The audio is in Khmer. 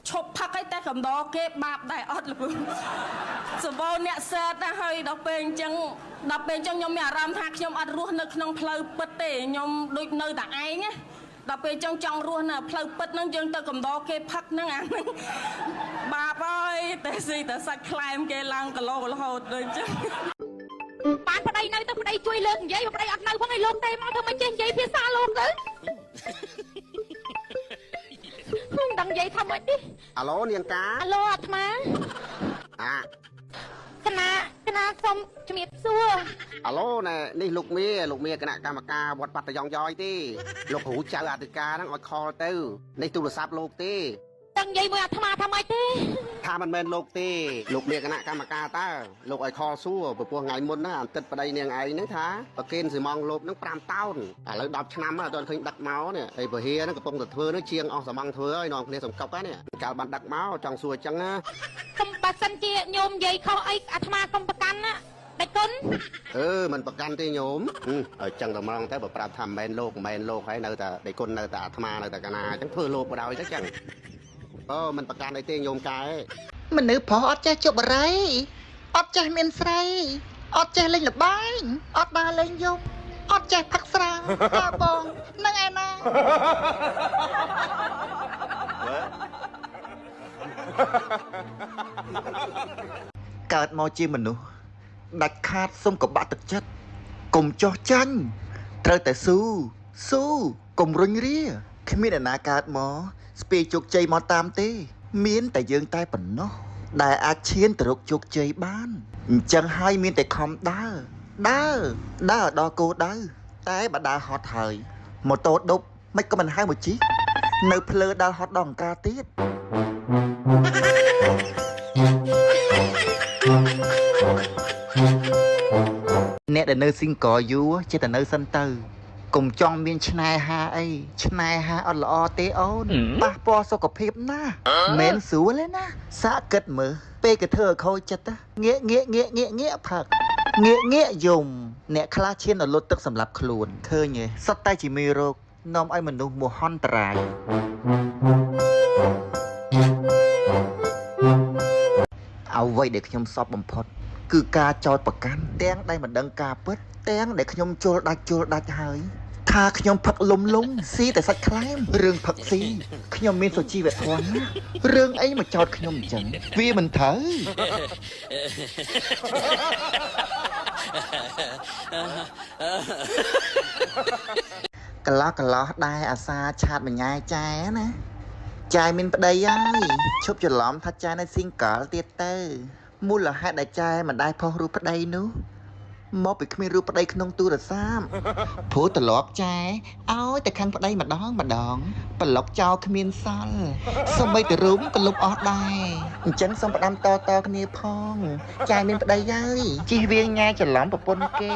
ឈប់ផឹកឲ្យតែកំដរគេបាបដែរអត់លោកសបោអ្នកសែតណាហើយដល់ពេលអញ្ចឹងខ្ញុំមានអារម្មណ៍ថាខ្ញុំអត់រស់នៅក្នុងផ្លូវពិតទេខ្ញុំដូចនៅតែឯងណាដល់ពេលចង់រស់នៅផ្លូវពិតហ្នឹងយើងទៅកំដរគេផឹកហ្នឹងអាហ្នឹងបាបហើយតែស៊ីតែសាច់ខ្លែមគេឡើងគីឡូរហូតដូចអញ្ចឹងបានប្តីនៅទៅប្តីជួយលើកនិយាយប្តីអត់នៅផងឲ្យលោកទេមកធ្វើមិនចេះនិយាយភាសាលោកទៅខ្ញុំដឹងនិយាយថាម៉េចទេអាឡូនាងកាអាឡូអាត្មាគណៈខ្ញុំជំរាបសួរអាឡូណែនេះលោកមេគណៈកម្មការវត្តបាត់តយ៉ងយ៉យទេលោកគ្រូចៅអធិការហ្នឹងឲ្យខលទៅនេះទូរស័ព្ទលោកទេដឹងនិយាយមួយអាត្មាថាម៉េចទេថាមិនមែនលោកទេលោកមេគណៈកម្មការតើលោកឲ្យខលសួរព្រោះថ្ងៃមុនណាអន្តិតប្តីនាងឯងហ្នឹងថាប្រកេនស៊ីម៉ងលោកហ្នឹង5តោនឥឡូវ10ឆ្នាំអត់ទាន់ឃើញដឹកមកនេះហើយពហិហ្នឹងកំពុងតែធ្វើនេះជាងអស់ស៊ីម៉ងធ្វើហើយនាំគ្នាសង្កប់ហ្នឹងកាលបានដឹកមកចង់សួរអញ្ចឹងណាកុំបើសិនជាញោមនិយាយខុសអីអាត្មាកុំប្រកាន់ណាដេចគុណមិនប្រកាន់ទេញោមឲ្យចឹងតែម្ដងតែបើប្រាប់ថាមិនមែនលោកហើយនៅតែដេចគុណនៅតែអាត្មានៅតែកាណាអញ្ចឹងធ្វើលោកបដ ாய் ទៅចឹងមិនប្រកាន់អីទេញោមកែមនុស្សប្រុសអត់ចេះជប់បរិយអត់ចេះមានស្រីអត់ចេះលេងល្បែងអត់ដើរលេងយប់អត់ចេះផឹកស្រាតាបងនឹងឯណាកើតមកជាមនុស្សដាច់ខាតសុំកបាក់ទឹកចិត្តកុំចោះចាញ់ត្រូវតែស៊ូកុំរុញរាគ្មានអ្នកណាកើតមកស្ពាយជោគជ័យមកតាមទេមានតែយើងតែប៉ុណ្ណោះដែលអាចឈានទៅរកជោគជ័យបានអញ្ចឹងហើយមានតែខំដើរដល់គោលដៅតែបើដើរហត់ហើយម៉ូតូដប់មិនក៏មិនហៅមកជីនៅភ្លើដើរហត់ដល់អង្ការទៀតអ្នកដែលនៅ single យូរចេះតែនៅសិនទៅកុំចង់មានឆ្នេហាអីឆ្នេហាអត់ល្អទេអូនប៉ះពាល់សុខភាពណាមិនស្រួលទេណាសាកគិតមើលពេលគេធ្វើឲ្យខូចចិត្តងាកផឹកងាកយំអ្នកខ្លះឈានដល់លុតទឹកសម្រាប់ខ្លួនឃើញទេសុទ្ធតែជាមេរោគនាំឲ្យមនុស្សមហន្តរាយអ្វីដែលខ្ញុំសពបំផុតគឺការចោទប្រកាន់ទាំងដែលមិនដឹងការពិតទាំងដែលខ្ញុំជល់ដាច់ហើយថាខ្ញុំផឹកលំស៊ីតែសាច់ខ្លែមរឿងផឹកស៊ីខ្ញុំមានសុជីវធម៌ណារឿងអីមកចោទខ្ញុំអញ្ចឹងវាមិនត្រូវកន្លោះដែរអាសាឆាតមញ៉ែចែណាចែមានប្តីហើយឈប់ច្រឡំថាចែនៅ single ទៀតទៅមូលហេតុដែលចែមិនដែរផុសរូបប្តីនោះមកពីគ្មានរូបប្តីក្នុងទូរស័ព្ទព្រោះត្រឡប់ចែឲ្យតែខាងប្តីម្ដងប្លុកចោលគ្មានសល់សូម្បីតែរូបក៏លុបអស់ដែរអញ្ចឹងសូមផ្ដាំតគ្នាផងចែមានប្តីហើយជិះវៀងញ៉ែច្រឡំប្រពន្ធគេ